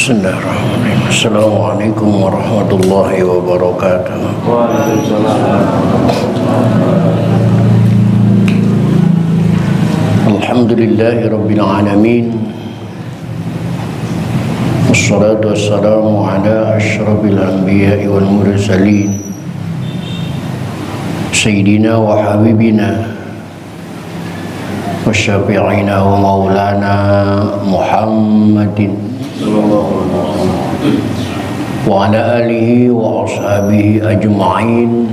Bismillahirrahmanirrahim. Assalamualaikum warahmatullahi wabarakatuh. Alhamdulillahi rabbil alamin. Wassalatu wassalamu ala asyrafil anbiya'i wal mursalin. Sayyidina wa habibina wa syafi'ina wa maulana Muhammadin wa ala alihi wa ashabihi ajma'in.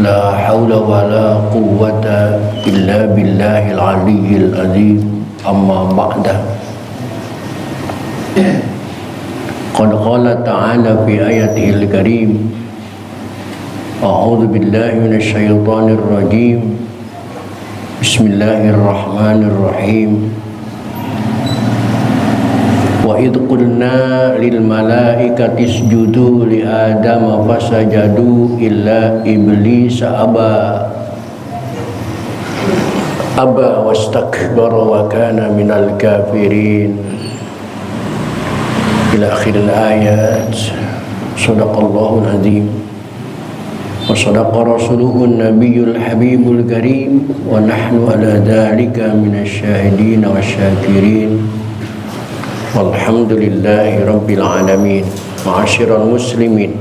La hawla wa la quwwata illa billahil aliyyil azim. Amma ba'da. Qad qala ta'ala fi ayatihil karim. A'udzu billahi minasy syaithanir rajim. Bismillahirrahmanirrahim. Wa idh qulna lil malaikati isjudu li adama fasajadu illa iblis aba wastakbara wa kana minal kafirin. Ila akhiril ayat. Sadaqallahul azim wa sadaqa rasuluhun nabiyyul habibul karim wa nahnu ala dhalika minasy syahidin wasyakirin. Walhamdulillahi rabbil alamin. Ma'asyiral muslimin,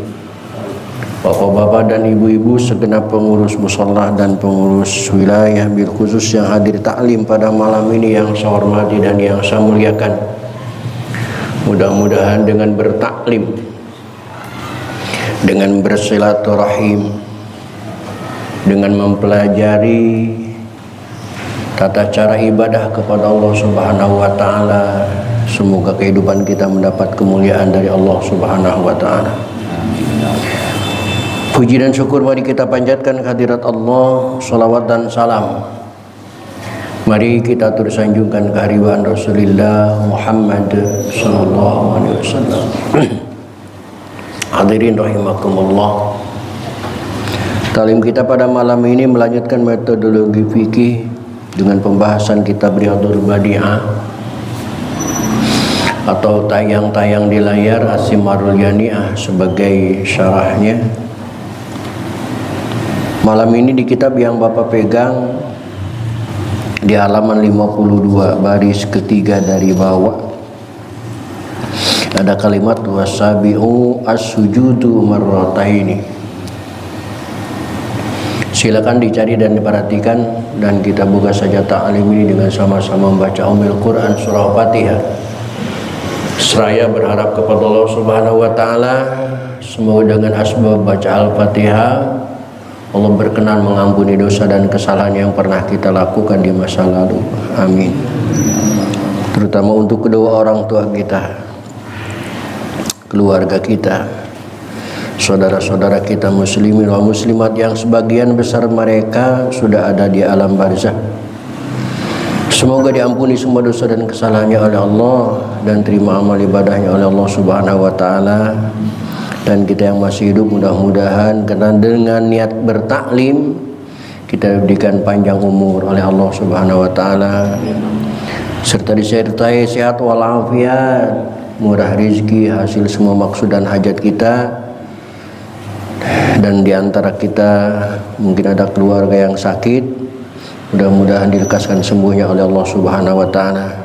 bapak-bapak dan ibu-ibu, segenap pengurus musholla dan pengurus wilayah bil khusus yang hadir taklim pada malam ini yang saya hormati dan yang saya muliakan. Mudah-mudahan dengan bertaklim, dengan bersilaturahim, dengan mempelajari tata cara ibadah kepada Allah Subhanahu wa taala, semoga kehidupan kita mendapat kemuliaan dari Allah Subhanahu wa taala. Puji dan syukur mari kita panjatkan kehadirat Allah, salawat dan salam. Mari kita tersanjungkan kehadiran Rasulullah Muhammad sallallahu alaihi wasallam. Hadirin rahimakumullah. Talim kita pada malam ini melanjutkan metodologi fikih dengan pembahasan kitab Riyadhul Badi'ah atau tayang-tayang di layar As-Simarul Yani'ah sebagai syarahnya. Malam ini di kitab yang Bapak pegang di halaman 52 baris ketiga dari bawah ada kalimat wasabi'u as-sujudu marrataini. Silakan dicari dan diperhatikan, dan kita buka saja ta'lim ini dengan sama-sama membaca Ummul Quran surah Fatihah. Seraya berharap kepada Allah Subhanahu wa taala semoga dengan asbab baca Al-Fatihah Allah berkenan mengampuni dosa dan kesalahan yang pernah kita lakukan di masa lalu. Amin. Terutama untuk kedua orang tua kita, keluarga kita, saudara-saudara kita muslimin wa muslimat yang sebagian besar mereka sudah ada di alam barzakh. Semoga diampuni semua dosa dan kesalahannya oleh Allah dan terima amal ibadahnya oleh Allah Subhanahu wa taala. Dan kita yang masih hidup mudah-mudahan karena dengan niat bertaklim kita diberikan panjang umur oleh Allah Subhanahu wa taala, serta disertai sehat walafiat, murah rezeki, hasil semua maksud dan hajat kita. Dan diantara kita mungkin ada keluarga yang sakit, mudah-mudahan dilekaskan sembuhnya oleh Allah Subhanahu wa taala.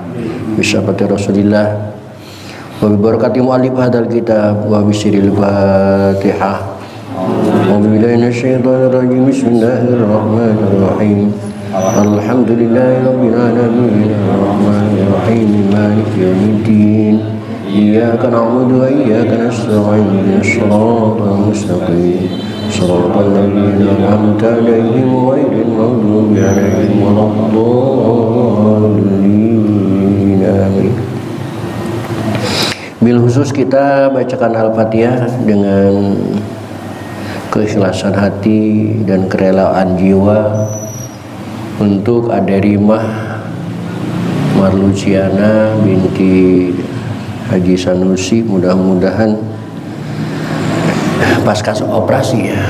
Bismillahirrahmanirrahim. Rasulillah wa bi barakati mu'allif hadzal kitab wa bi sirril Fatihah. Wa billahi minasyaitonir rajim. Bismillahirrahmanirrahim. Alhamdulillahi rabbil alamin arrahmanir rahim maliki yaumiddin. Iyyaka na'budu wa iyyaka nasta'in ihdinas siratal mustaqim siratal ladzina an'amta 'alaihim ghairil maghdubi 'alaihim waladdallin. Amin. Bil khusus kita bacakan Al-Fatihah dengan keikhlasan hati dan kerelaan jiwa untuk Aderimah Marluciana binti Haji Sanusi. Mudah-mudahan pasca operasi ya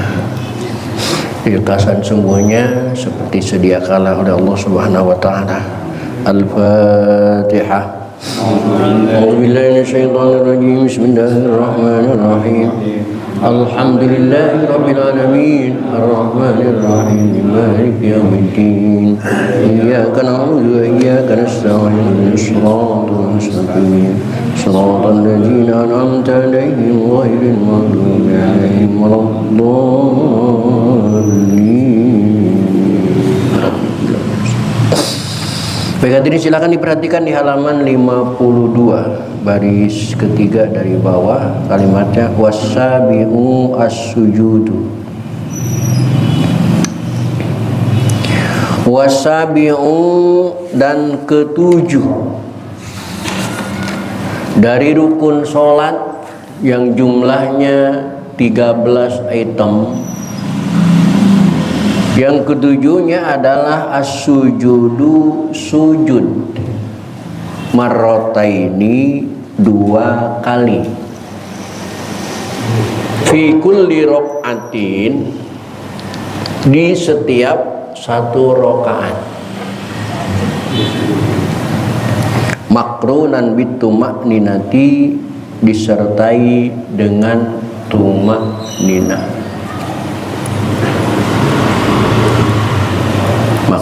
diletakkan sembuhnya seperti sedia kala oleh Allah Subhanahu wa taala. Al-Fatihah. أعوذ بالله من الشيطان الرجيم. بسم الله الرحمن الرحيم. الحمد لله رب العالمين الرحمن الرحيم مالك يوم الدين إياك نعبد وإياك نستعين صراط المستقيم صراط الذين أنعمت عليهم غير المغضوب عليهم ولا الضالين. Baik, hadirin silakan diperhatikan di halaman 52 baris ketiga dari bawah, kalimatnya wasabi'u as-sujudu. Wasabi'u dan ketujuh dari rukun sholat yang jumlahnya 13 item. Yang ketujuhnya adalah as-sujudu, sujud marrotaini, 2 kali, fi kulli rok'atin, di setiap 1 rakaat, makrunan bitumak ninati, disertai dengan tumak nina.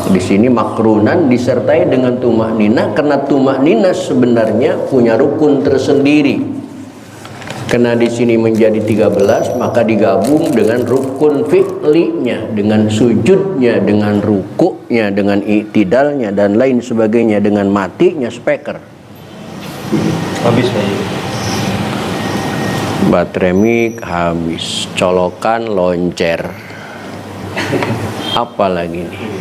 Di sini makrunan disertai dengan tumak nina, karena tumak nina sebenarnya punya rukun tersendiri. Karena di sini menjadi 13, maka digabung dengan rukun fi'linya, dengan sujudnya, dengan rukuknya, dengan i'tidalnya dan lain sebagainya, dengan matinya speaker. Habis Pak. Baterai mic habis, colokan loncer. Apa lagi nih?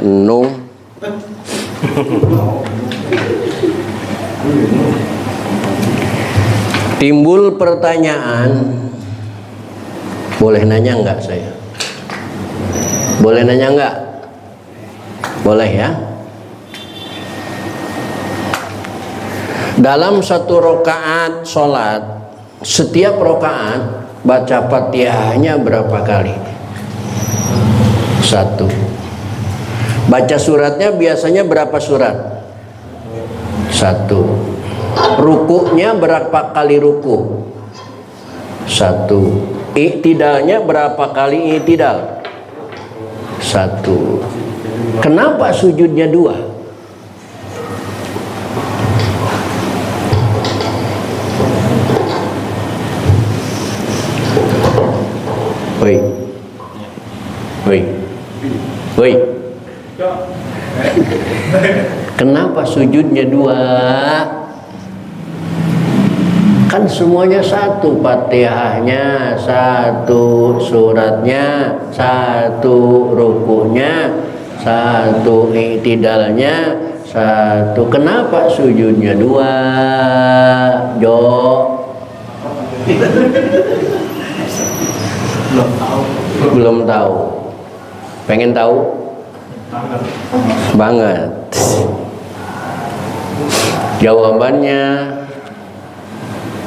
No. Timbul pertanyaan, boleh nanya nggak saya? Boleh nanya nggak? Boleh ya. Dalam 1 rakaat sholat, setiap rakaat baca Fatihahnya berapa kali? 1. Baca suratnya biasanya berapa surat? 1. Rukuknya berapa kali ruku? 1. I'tidalnya berapa kali i'tidal? 1. Kenapa sujudnya 2? Woi, woi, woi. Kenapa sujudnya 2? Kan semuanya 1, Fatihahnya 1, suratnya 1, rukunya 1, i'tidalnya 1. Kenapa sujudnya 2? Jo. Belum tahu. Pengen tahu? Banget. Jawabannya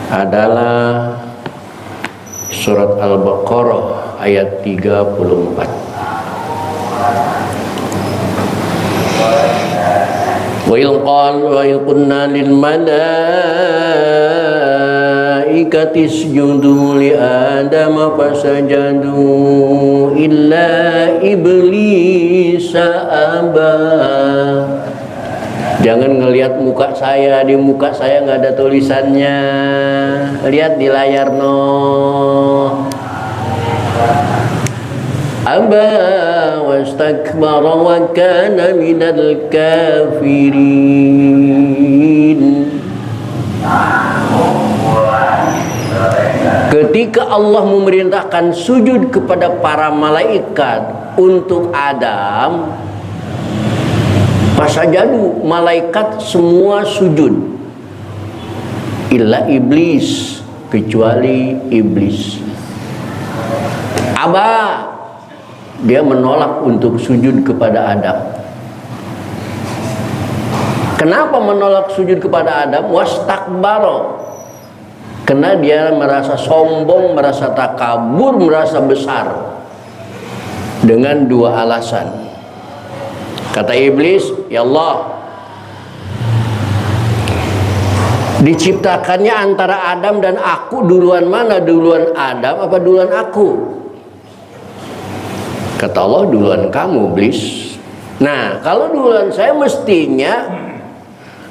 adalah surat Al-Baqarah ayat 34. Wa il qulna lil malaikati isjudu li adama fasajadu illa iblisa aba. Jangan ngelihat muka saya, di muka saya nggak ada tulisannya. Lihat di layar no. Aba wastakbara wa kana minal kafirin. Ketika Allah memerintahkan sujud kepada para malaikat untuk Adam, fasajadu, malaikat semua sujud, illa iblis, kecuali iblis. Aba, dia menolak untuk sujud kepada Adam. Kenapa menolak sujud kepada Adam? Wastakbaro, Karena dia merasa sombong, merasa takabur, merasa besar. Dengan dua alasan. Kata iblis, ya Allah, diciptakannya antara Adam dan aku, duluan mana? Duluan Adam apa duluan aku? Kata Allah, duluan kamu, iblis. Nah, kalau duluan saya, mestinya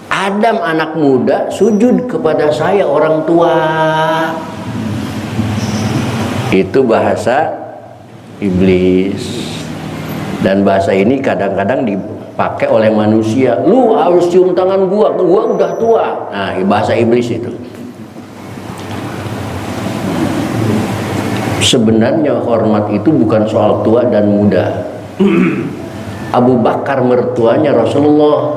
Adam anak muda sujud kepada saya orang tua. Itu bahasa iblis. Dan bahasa ini kadang-kadang dipakai oleh manusia. Lu harus cium tangan gua udah tua. Nah, bahasa iblis itu. Sebenarnya hormat itu bukan soal tua dan muda. Abu Bakar mertuanya Rasulullah,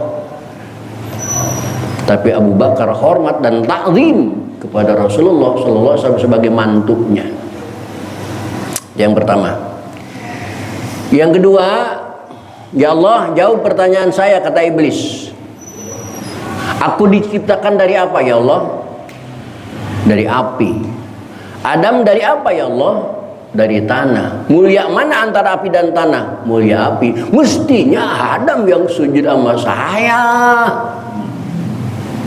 tapi Abu Bakar hormat dan takzim kepada Rasulullah Sallallahu Alaihi Wasallam sebagai mantunya. Yang pertama. Yang kedua, ya Allah, jawab pertanyaan saya, kata iblis. Aku diciptakan dari apa, ya Allah? Dari api. Adam dari apa, ya Allah? Dari tanah. Mulia mana antara api dan tanah? Mulia api. Mestinya Adam yang sujud sama saya.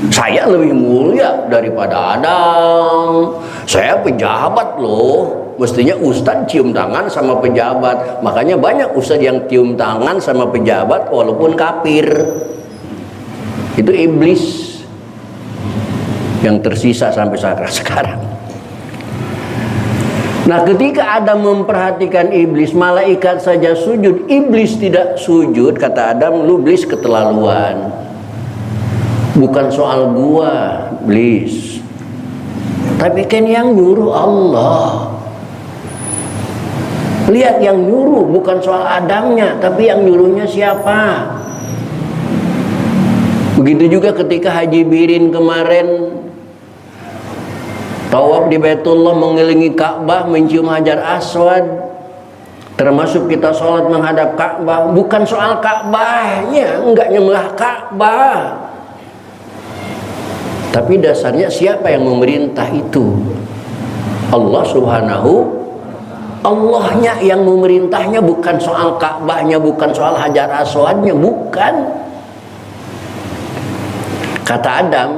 Saya lebih mulia daripada Adam. Saya pejabat loh. Mestinya ustadz cium tangan sama pejabat. Makanya banyak ustadz yang cium tangan sama pejabat walaupun kafir. Itu iblis yang tersisa sampai sekarang. Nah, ketika Adam memperhatikan iblis, malaikat saja sujud, iblis tidak sujud. Kata Adam, lu iblis keterlaluan. Bukan soal gua, iblis. Tapi kan yang nyuruh Allah. Lihat, yang nyuruh bukan soal Adamnya, tapi yang nyuruhnya siapa. Begitu juga ketika Haji Birin kemarin tawaf di Baitullah, mengelilingi Ka'bah, mencium Hajar Aswad. Termasuk kita sholat menghadap Ka'bah, bukan soal Ka'bahnya, enggak nyembah Ka'bah. Tapi dasarnya siapa yang memerintah itu? Allah Subhanahu. Allahnya yang memerintahnya, bukan soal Ka'bahnya, bukan soal Hajar Aswadnya, bukan. Kata Adam,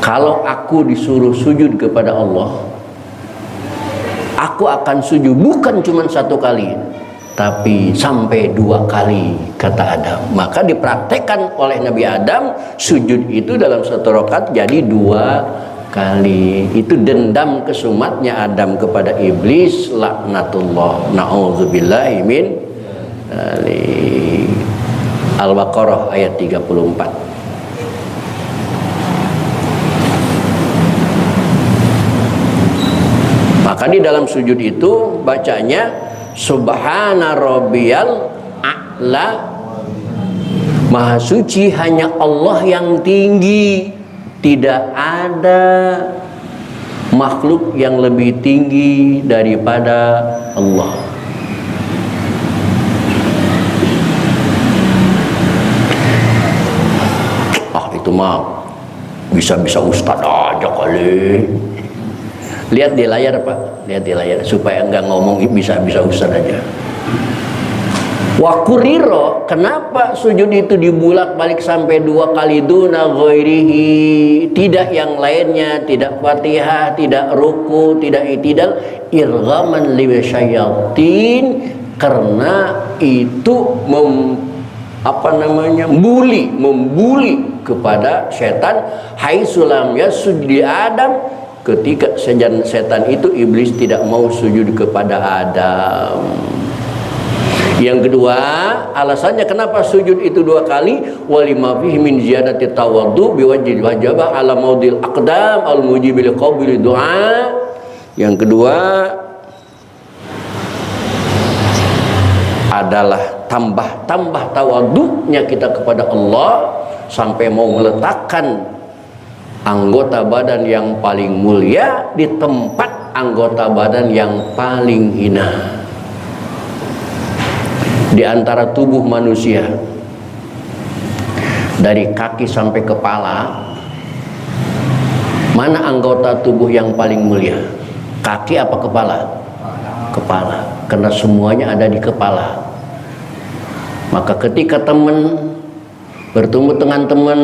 kalau aku disuruh sujud kepada Allah, aku akan sujud bukan cuma satu kali, tapi sampai 2 kali, kata Adam. Maka dipraktekkan oleh Nabi Adam, sujud itu dalam satu rakaat jadi 2 kali. Itu dendam kesumatnya Adam kepada iblis, laknatullah, na'udzubillahi min dzalik. Al-Baqarah ayat 34. Maka di dalam sujud itu bacanya Subhana rabbiyal a'la. Maha suci hanya Allah yang tinggi. Tidak ada makhluk yang lebih tinggi daripada Allah. Itu mah bisa-bisa ustadz aja kali. Lihat di layar, Pak, lihat di layar supaya enggak ngomong bisa-bisa ustaz aja. Wa kuriro, kenapa sujud itu dibulak-balik sampai 2 kali duna ghairihi, tidak yang lainnya, tidak Fatihah, tidak ruku, tidak itidal, irghaman liwasyayatin, karena itu membuli kepada setan. Hai sulam yasud di Adam, ketika setan itu iblis tidak mau sujud kepada Adam. Yang kedua, alasannya kenapa sujud itu 2 kali, walima fihi min ziyadati tawaddu biwajhi wajaba ala maudil aqdam al mujibil qabili du'a. Yang kedua adalah tambah tawadhunya kita kepada Allah sampai mau meletakkan anggota badan yang paling mulia di tempat anggota badan yang paling hina. Di antara tubuh manusia, dari kaki sampai kepala, Mana anggota tubuh yang paling mulia? Kaki apa kepala? Kepala. Karena semuanya ada di kepala. Maka ketika teman bertemu dengan teman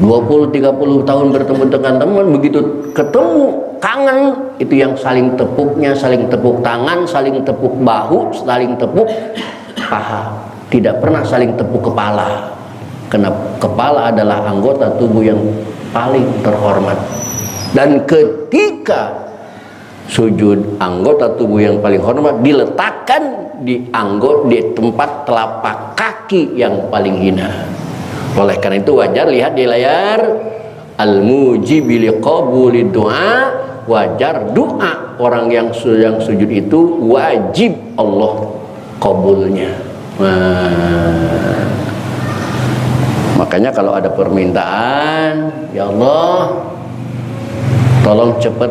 20-30 tahun bertemu dengan teman, begitu ketemu kangen, itu yang saling tepuknya, saling tepuk tangan, saling tepuk bahu, saling tepuk paha. Tidak pernah saling tepuk kepala. Karena kepala adalah anggota tubuh yang paling terhormat. Dan ketika sujud, anggota tubuh yang paling hormat diletakkan di tempat telapak kaki yang paling hina. Oleh karena itu wajar lihat di layar al-mujibi liqabuli doa, wajar doa orang yang sujud itu wajib Allah kabulnya. Makanya kalau ada permintaan, ya Allah tolong cepat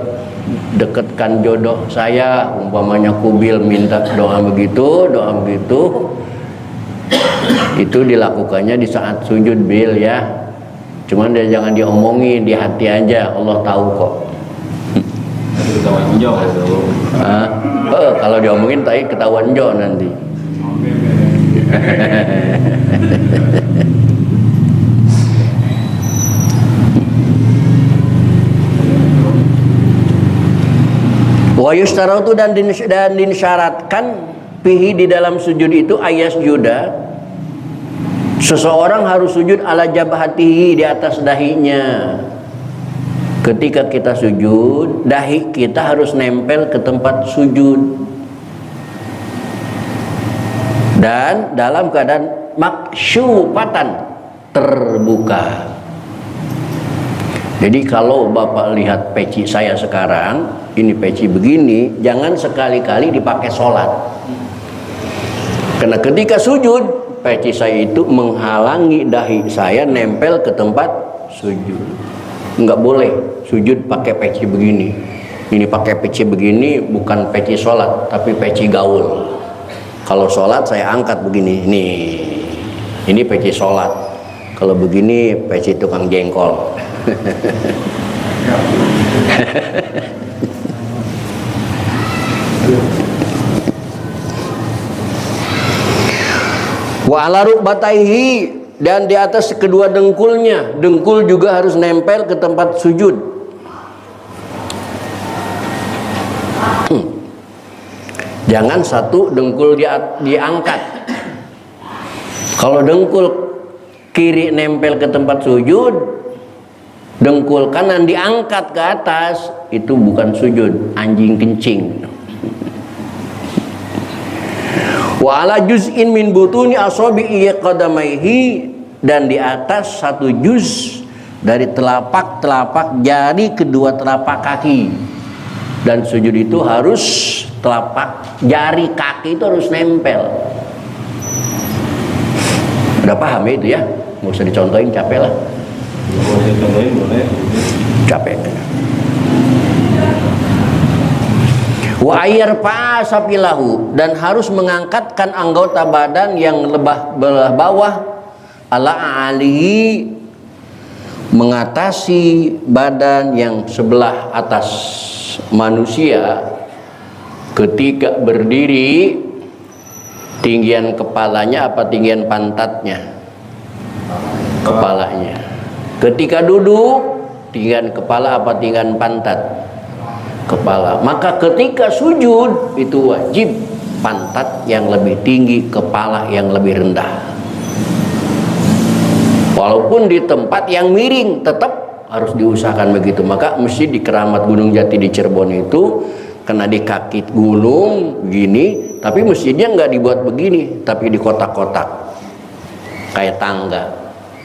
dekatkan jodoh saya, umpamanya Kubil minta doa begitu, itu dilakukannya di saat sujud Bil ya. Cuman dia jangan diomongin, di hati aja, Allah tahu kok. Ketahuan jo Kalau diomongin tadi ketahuan jo nanti. Wa yustaratu dan dinsyaratkan fihi di dalam sujud itu ayas juda, seseorang harus sujud ala jabhatihi, di atas dahinya. Ketika kita sujud, dahi kita harus nempel ke tempat sujud dan dalam keadaan maksyufatan, terbuka. Jadi kalau Bapak lihat peci saya sekarang, ini peci begini, jangan sekali-kali dipakai sholat. Karena ketika sujud, peci saya itu menghalangi dahi saya nempel ke tempat sujud. Enggak boleh sujud pakai peci begini. Ini pakai peci begini bukan peci sholat, tapi peci gaul. Kalau sholat saya angkat begini, nih, ini peci sholat. Kalau begini peci tukang jengkol. Wa ala rukbataihi, dan di atas kedua dengkulnya. Dengkul juga harus nempel ke tempat sujud. Jangan satu dengkul diangkat. Kalau dengkul kiri nempel ke tempat sujud, dengkul kanan diangkat ke atas, itu bukan sujud, anjing kencing. Wa ala juz'in min butuni asabi'i qadamaihi, dan di atas satu juz dari telapak jari kedua telapak kaki. Dan sujud itu harus telapak jari kaki itu harus nempel. Udah paham ya itu ya? Nggak usah dicontohin, capek lah. Capek. Wa ayyarfa safilahu, dan harus mengangkatkan anggota badan yang belah bawah ala alihi, mengatasi badan yang sebelah atas manusia. Ketika berdiri, tinggian kepalanya apa tinggian pantatnya? Kepalanya. Ketika duduk, tinggian kepala apa tinggian pantat? Kepala. Maka ketika sujud itu wajib pantat yang lebih tinggi, kepala yang lebih rendah. Walaupun di tempat yang miring tetap harus diusahakan begitu. Maka masjid di Keramat Gunung Jati di Cirebon itu kena di kaki gunung gini, tapi masjidnya nggak dibuat begini, tapi di kotak-kotak kayak tangga,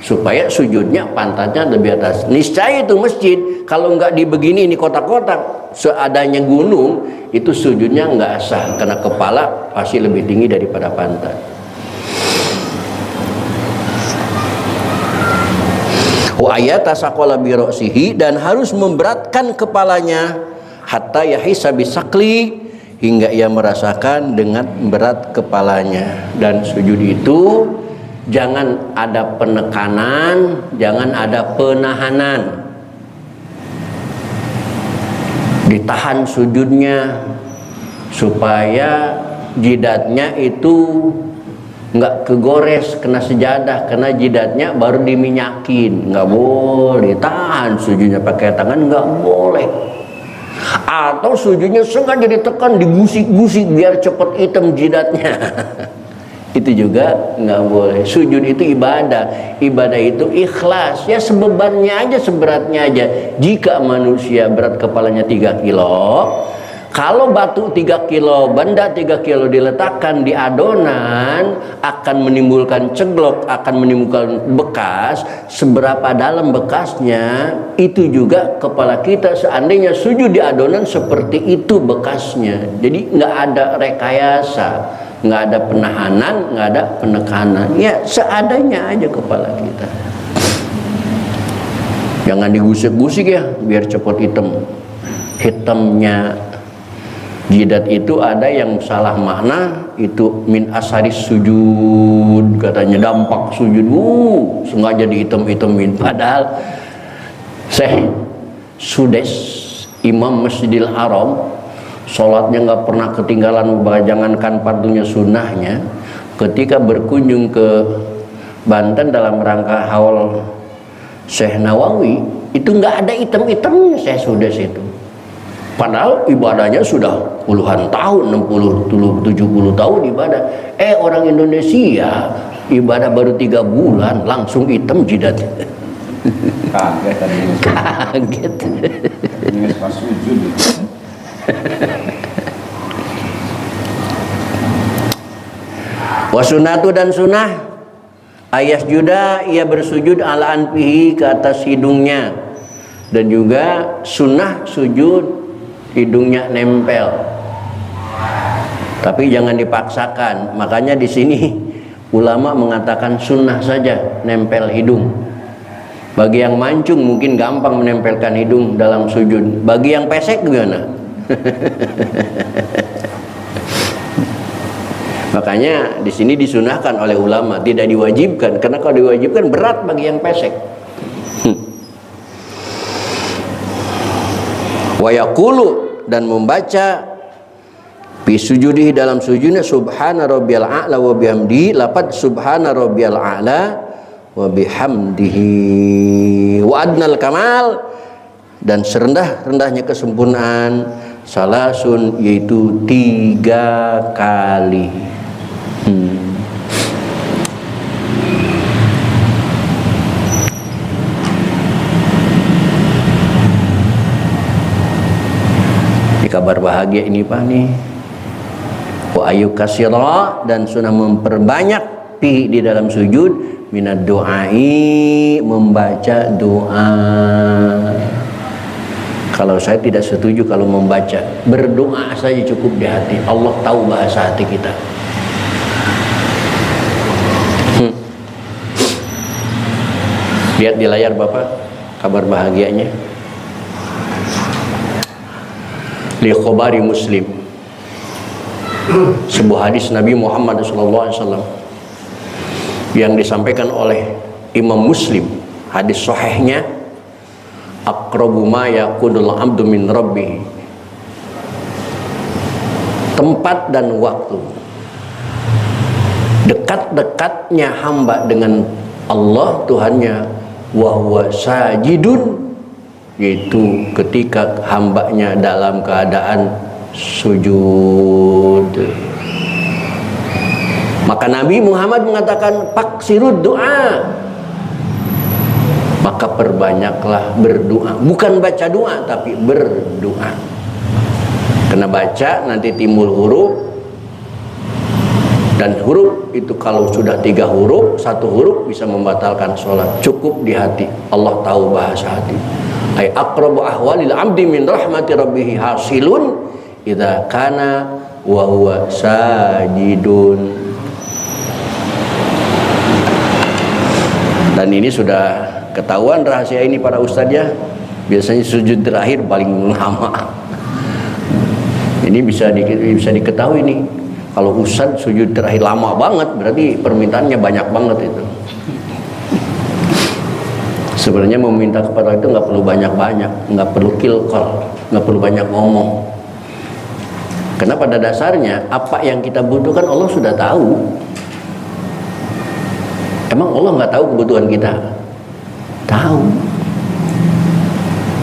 supaya sujudnya pantatnya lebih atas. Niscaya itu masjid kalau nggak dibegini ini kotak-kotak, seadanya gunung itu sujudnya nggak sah, karena kepala pasti lebih tinggi daripada pantat. Wa ayatasaqala bi ra'sihi, dan harus memberatkan kepalanya hatta yahisa bisakli, hingga ia merasakan dengan berat kepalanya. Dan sujud itu jangan ada penekanan, jangan ada penahanan. ditahan sujudnya supaya jidatnya itu nggak kegores kena sejadah, kena jidatnya baru diminyakin. Nggak boleh, tahan sujudnya pakai tangan, nggak boleh. Atau sujudnya sengaja ditekan, digusik-gusik biar cepet hitam jidatnya. Itu juga nggak boleh. Sujud itu ibadah, ibadah itu ikhlas, ya sebebannya aja, seberatnya aja. Jika manusia berat kepalanya 3 kilo, kalau batu 3 kilo, benda 3 kilo diletakkan di adonan, akan menimbulkan ceglok, akan menimbulkan bekas. Seberapa dalam bekasnya, itu juga kepala kita seandainya sujud di adonan seperti itu bekasnya. Jadi nggak ada rekayasa, nggak ada penahanan, nggak ada penekanan. Ya seadanya aja kepala kita. Jangan digusik-gusik ya, biar cepat hitam. Hitamnya jidat itu ada yang salah makna, itu min asaris sujud, katanya dampak sujud, sengaja dihitam-hitamin. Padahal Syekh Sudes, Imam Masjidil Haram, sholatnya nggak pernah ketinggalan, jangankan fardunya, sunnahnya. Ketika berkunjung ke Banten dalam rangka haul Syekh Nawawi, itu nggak ada hitam-hitamnya Syekh Sudes itu. Padahal ibadahnya sudah puluhan tahun, 60, 70 tahun ibadah. Orang Indonesia ibadah baru 3 bulan langsung hitam jidatnya. Kaget tadi. Kaget. Ini pas sujud. Wasunatu dan sunnah ayas juda, ia bersujud ala anfihi, ke atas hidungnya. Dan juga sunnah sujud hidungnya nempel, tapi jangan dipaksakan. Makanya di sini ulama mengatakan sunnah saja nempel hidung. Bagi yang mancung mungkin gampang menempelkan hidung dalam sujud. Bagi yang pesek gimana? Makanya di sini disunahkan oleh ulama, tidak diwajibkan. Karena kalau diwajibkan berat bagi yang pesek. Wa yaqulu, dan membaca fi sujudihi, dalam sujudnya, subhana rabbiyal a'la wa bihamdihi, lafaz subhana rabbiyal a'la wa bihamdihi wa adnal kamal, dan serendah-rendahnya kesempurnaan, salasun, yaitu 3 kali. Kabar bahagia ini Pak nih. Wa ayu kasira, dan sunnah memperbanyak di dalam sujud, minad doai, membaca doa. Kalau saya tidak setuju kalau membaca, berdoa saja cukup di hati. Allah tahu bahasa hati kita. Lihat di layar Bapak kabar bahagianya. Li khobari Muslim, sebuah hadis Nabi Muhammad SAW yang disampaikan oleh Imam Muslim, hadis sahihnya, aqrabu ma yakunul abdu min rabbih, tempat dan waktu dekat-dekatnya hamba dengan Allah Tuhannya, wa huwa sajidun, yaitu ketika hambanya dalam keadaan sujud. Maka Nabi Muhammad mengatakan faksirud doa, maka perbanyaklah berdoa. Bukan baca doa, tapi berdoa. Kena baca nanti timbul huruf, dan huruf itu kalau sudah 3 huruf, 1 huruf bisa membatalkan sholat. Cukup di hati, Allah tahu bahasa hati. Ay aqrabu ahwalil abdi min rahmati rabbih hasilun idza kana wa huwa sajidun. Dan ini sudah ketahuan rahasia ini para ustadz ya. Biasanya sujud terakhir paling lama. Ini bisa diketahui nih. Kalau ustadz sujud terakhir lama banget, berarti permintaannya banyak banget itu. Sebenarnya meminta kepada itu nggak perlu banyak-banyak, nggak perlu kilkol, nggak perlu banyak ngomong. Karena pada dasarnya apa yang kita butuhkan Allah sudah tahu. Emang Allah nggak tahu kebutuhan kita? Tahu.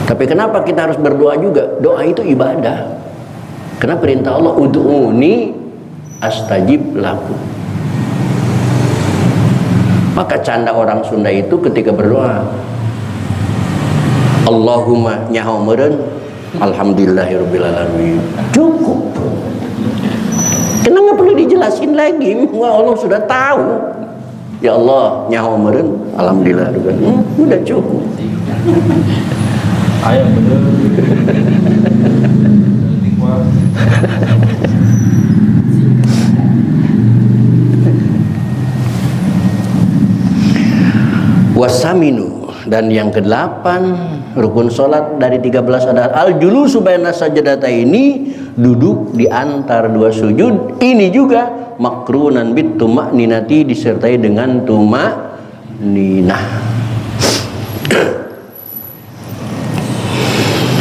Tapi kenapa kita harus berdoa juga? Doa itu ibadah. Karena perintah Allah, ud'uni astajib lakum. Maka canda orang Sunda itu ketika berdoa, Allahumma nyaho meureun alhamdulillahirabbil alamin. Cukup. Kenapa perlu dijelasin lagi? Wah, Allah sudah tahu. Ya Allah nyaho meureun alhamdulillah. Udah cukup. Ayam bener. Wasaminu, dan yang ke-8 rukun salat dari 13 adalah al-julusu baina sajdataini, duduk di antar dua sujud. Ini juga makrunan bit tuma'ninati, disertai dengan tuma'ninah.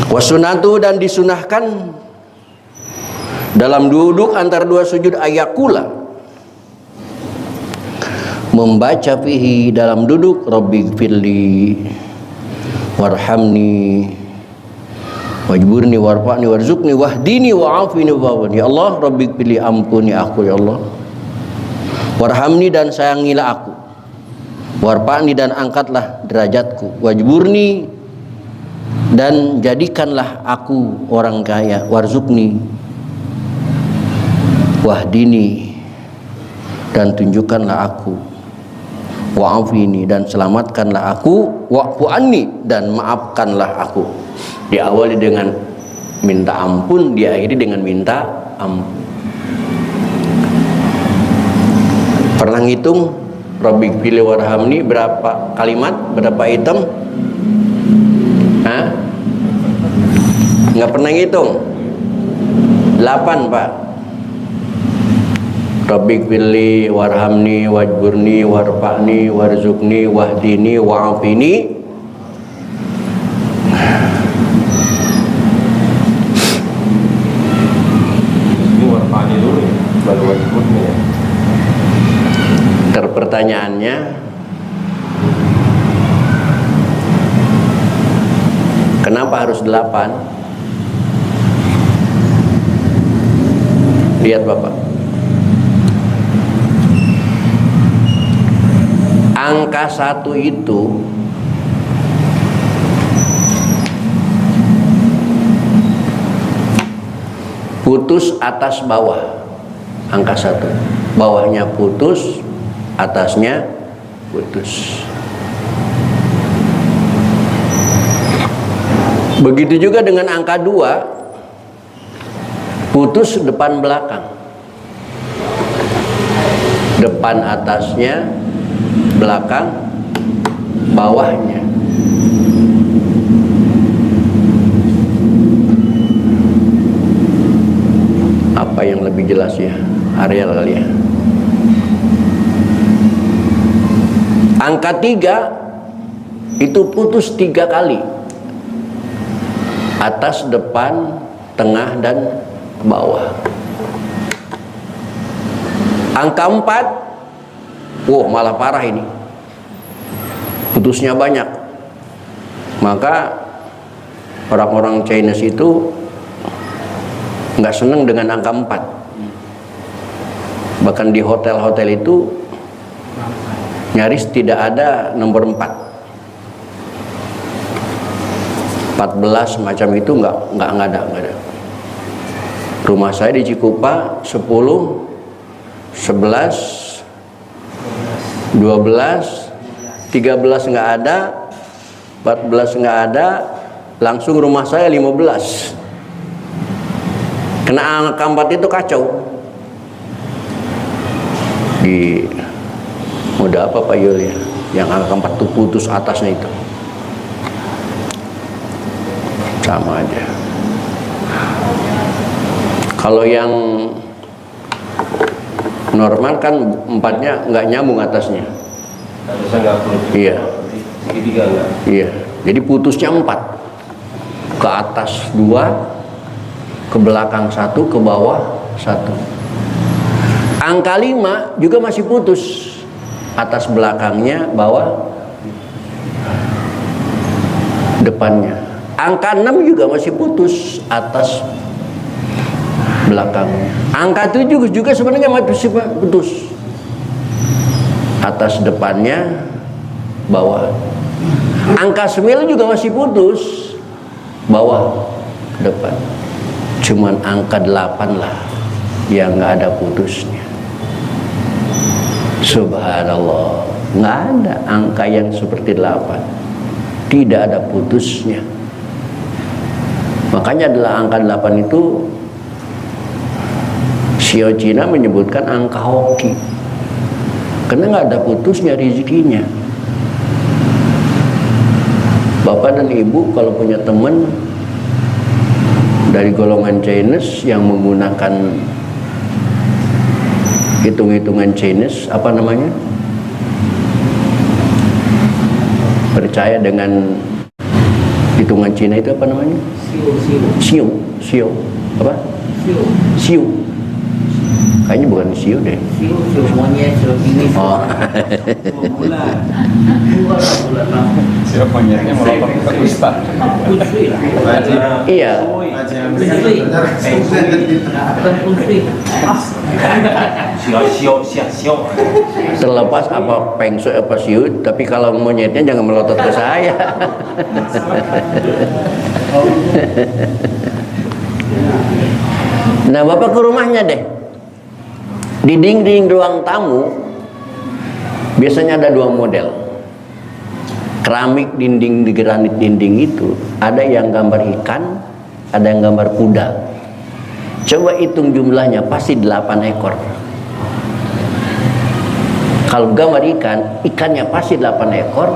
Wasunatu, dan disunahkan dalam duduk antar dua sujud ayakula, membaca fihi dalam duduk, Rabbighfirli warhamni wajburni warfa'ni warzuqni wahdini wa'afini wa'afini. Ya Allah, Rabbighfirli, ampuni aku ya Allah, warhamni, dan sayangilah aku, warfa'ni, dan angkatlah derajatku, wajburni, dan jadikanlah aku orang kaya, warzuqni, wahdini, dan tunjukkanlah aku, wa'afini, dan selamatkanlah aku, wa'fu anni, dan maafkanlah aku. Diawali dengan minta ampun, diakhiri dengan minta ampun. Pernah ngitung Rabbighfirli warhamni berapa kalimat, berapa item? Hah? Nggak pernah ngitung? 8 Pak. Rabbighfirli warhamni wajburni warfa'ni warzuqni wahdini wa'afini. Ini warfa'ni dulu ya, baru wajburni ya. Pertanyaannya, kenapa harus 8? Lihat Bapak, angka 1 itu putus atas bawah. Angka 1 bawahnya putus, atasnya putus. Begitu juga dengan angka 2, putus depan belakang, depan atasnya, belakang bawahnya. Apa yang lebih jelas ya, Ariel kali ya? Angka 3 itu putus 3 kali, atas, depan, tengah, dan bawah. Angka 4, wow, malah parah ini, putusnya banyak. Maka orang-orang Chinese itu nggak seneng dengan angka 4. Bahkan di hotel-hotel itu nyaris tidak ada nomor 4. 14 macam itu nggak ada. Rumah saya di Cikupa 10, 11, 12, 13 nggak ada, 14 nggak ada, langsung rumah saya 15. Kena angka 4 itu kacau. Di mudah apa Pak Yul ya, yang angka 4 itu putus atasnya itu sama aja. Kalau yang normal kan 4-nya nggak nyambung atasnya. Harusnya nggak perlu. Iya, Segitiga enggak? Iya, jadi putusnya 4. Ke atas 2, ke belakang 1, ke bawah 1. Angka 5 juga masih putus. Atas belakangnya, bawah depannya. Angka 6 juga masih putus. Atas belakangnya. Angka 7 juga sebenarnya masih putus. Atas depannya, bawah. Angka 9 juga masih putus. Bawah, depan. Cuman angka 8 lah yang nggak ada putusnya. Subhanallah, nggak ada angka yang seperti 8, tidak ada putusnya. Makanya adalah angka 8 itu Sio Cina menyebutkan angka hoki, karena nggak ada putusnya rezekinya. Bapak dan ibu kalau punya teman dari golongan Chinese yang menggunakan hitung-hitungan Chinese, apa namanya, percaya dengan hitungan Cina itu apa namanya? Siu apa? Siu. Kayaknya bukan siu deh. Siu monyet, ini. Oh. Bulan. Siapa monyetnya mau lapor ke Ustaz? Putri lah. Iya. Putri. Bukan putri. Sio. Terlepas apa Peng Shui apa siu, tapi kalau monyetnya jangan melotot ke saya. Nah, Bapak ke rumahnya deh. Di dinding ruang tamu biasanya ada 2 model. Keramik dinding, di granit dinding itu ada yang gambar ikan, ada yang gambar kuda. Coba hitung jumlahnya, pasti 8 ekor. Kalau gambar ikan, ikannya pasti 8 ekor.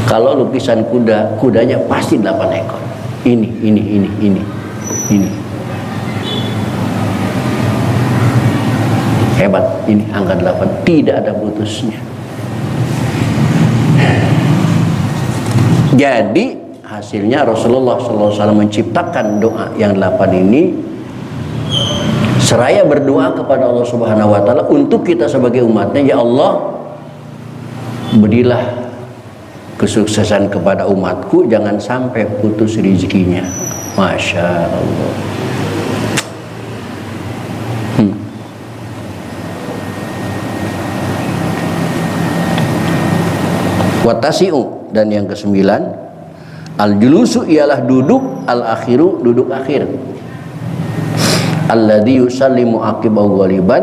Kalau lukisan kuda, kudanya pasti 8 ekor. Ini. Hebat, ini angka 8, tidak ada putusnya. Jadi hasilnya Rasulullah SAW menciptakan doa yang 8 ini, seraya berdoa kepada Allah Subhanahu wa Ta'ala untuk kita sebagai umatnya. Ya Allah, berilah kesuksesan kepada umatku, jangan sampai putus rezekinya. Masya Allah. Watasi'u, dan yang ke-9, al-julusu ialah duduk, al-akhiru duduk akhir, alladzi yusallimu aqibahu ghaliban,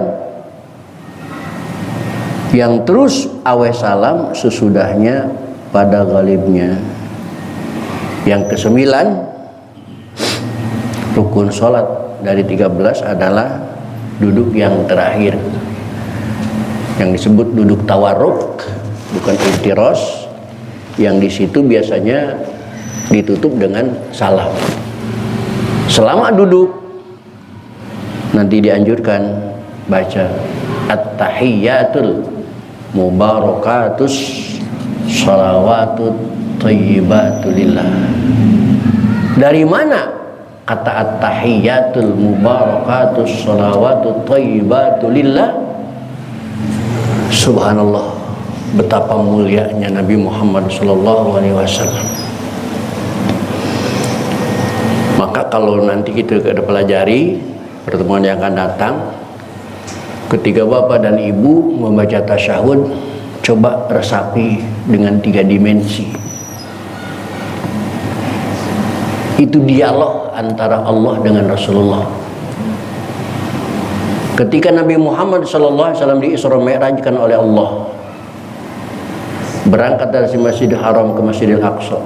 yang terus awe salam sesudahnya pada ghalibnya. Yang ke-9, rukun sholat dari 13 adalah duduk yang terakhir, yang disebut duduk tawarruk, bukan iftiros, yang di situ biasanya ditutup dengan salam. Selama duduk nanti dianjurkan baca at-tahiyyatul mubarakatus shalawatut thayyibatulillah. Dari mana kata at-tahiyyatul mubarakatus shalawatut thayyibatulillah? Subhanallah, betapa mulianya Nabi Muhammad SAW. Maka kalau nanti kita pelajari pertemuan yang akan datang, ketika Bapak dan Ibu membaca tasyahud, coba resapi dengan 3 dimensi. Itu dialog antara Allah dengan Rasulullah. Ketika Nabi Muhammad SAW di Isra Mi'rajkan oleh Allah, berangkat dari Masjidil Haram ke Masjidil Aqsa,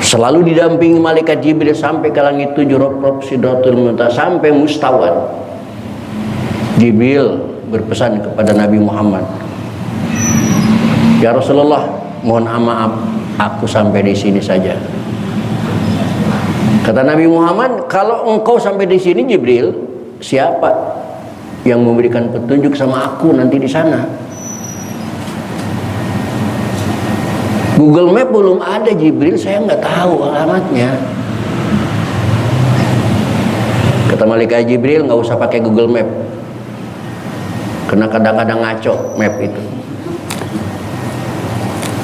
selalu didampingi malaikat Jibril sampai ke langit 7, Rob Sidratul Muntaha, sampai Mustawan. Jibril berpesan kepada Nabi Muhammad, ya Rasulullah, mohon maaf, aku sampai di sini saja. Kata Nabi Muhammad, kalau engkau sampai di sini Jibril, siapa yang memberikan petunjuk sama aku nanti di sana? Google Map belum ada Jibril, saya nggak tahu alamatnya. Kata malaikat Jibril, nggak usah pakai Google Map, karena kadang-kadang ngaco map itu.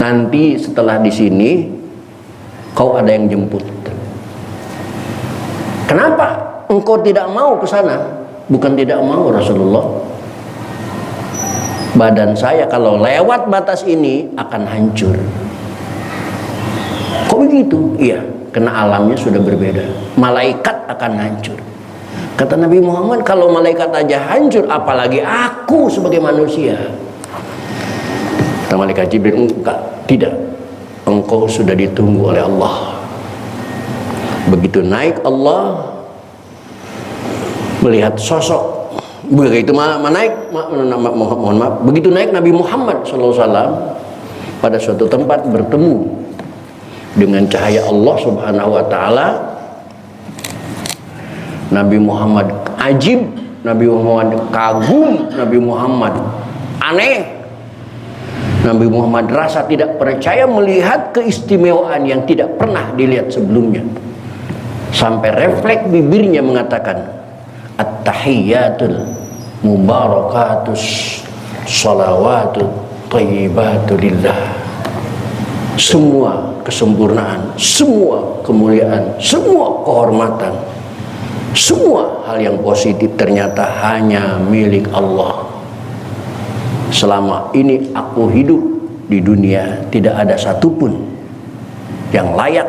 Nanti setelah di sini kau ada yang jemput. Kenapa engkau tidak mau ke sana? Bukan tidak mau Rasulullah. Badan saya kalau lewat batas ini akan hancur. Kok begitu? Iya, karena alamnya sudah berbeda. Malaikat akan hancur. Kata Nabi Muhammad, kalau malaikat aja hancur, apalagi aku sebagai manusia. Kata malaikat Jibril, enggak, tidak. Engkau sudah ditunggu oleh Allah. Begitu naik Allah melihat sosok. Begitu naik, mohon maaf, begitu naik Nabi Muhammad SAW pada suatu tempat bertemu dengan cahaya Allah Subhanahu wa taala. Nabi Muhammad ajib, Nabi Muhammad kagum, Nabi Muhammad aneh. Nabi Muhammad rasa tidak percaya melihat keistimewaan yang tidak pernah dilihat sebelumnya. Sampai refleks bibirnya mengatakan, At-tahiyyatul mubarakatus salawatut thayyibatu lillah. Semua kesempurnaan, semua kemuliaan, semua kehormatan, semua hal yang positif ternyata hanya milik Allah. Selama ini aku hidup di dunia, tidak ada satupun yang layak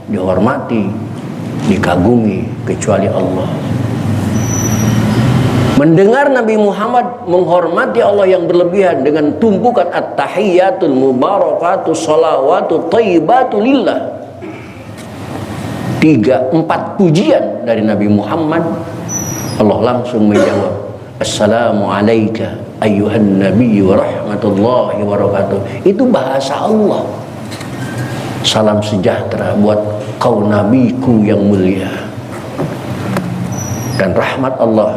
dihormati, dikagumi kecuali Allah. Mendengar Nabi Muhammad menghormati Allah yang berlebihan dengan tumpukan at-tahiyyatul mubarakatus salawatu thayyibatu lillah, 3-4 pujian dari Nabi Muhammad, Allah langsung menjawab, Assalamu alayka ayyuhan nabi wa rahmatullahi wa barakatuh. Itu bahasa Allah. Salam sejahtera buat kau nabiku yang mulia, dan rahmat Allah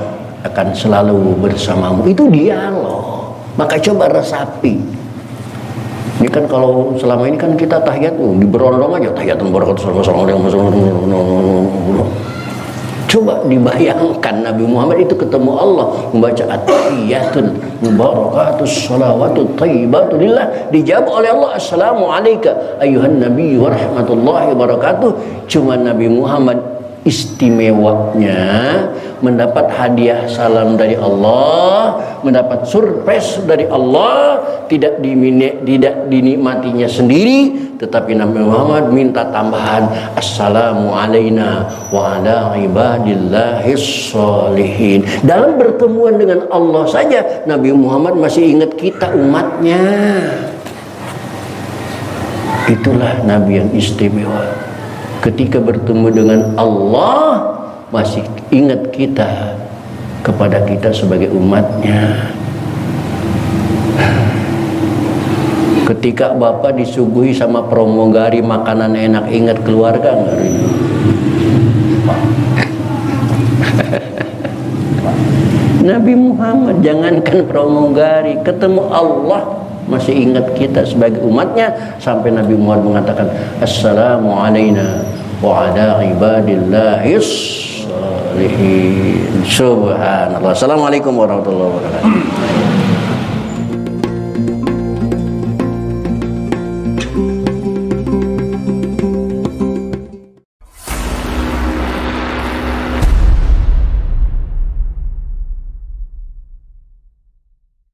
akan selalu bersamamu. Itu dialog. Maka coba resapi. Ini kan kalau selama ini kan kita tahiyat diberondong aja, tahiyatun barakatuh sallallahu. Coba dibayangkan Nabi Muhammad itu ketemu Allah membaca at-tahiyyatul mubarakatus salawatut thayyibatu lillah, dijawab oleh Allah assalamu alayka ayyuhan nabi wa rahmatullahi wa barakatuh. Cuma Nabi Muhammad istimewanya mendapat hadiah salam dari Allah, mendapat surprise dari Allah, tidak dinikmatinya sendiri, tetapi Nabi Muhammad minta tambahan assalamu alaina wa ala ibadillahis sholihin. Dalam pertemuan dengan Allah saja Nabi Muhammad masih ingat kita umatnya. Itulah Nabi yang istimewa. Ketika bertemu dengan Allah masih ingat kita kepada kita sebagai umatnya. Ketika Bapak disuguhi sama pramugari makanan enak, ingat keluarga nggak? Nabi Muhammad jangankan pramugari, ketemu Allah masih ingat kita sebagai umatnya, sampai Nabi Muhammad mengatakan assalamu alaina wa ala ibadillahis sholihin. Subhanallah. Assalamualaikum warahmatullahi wabarakatuh.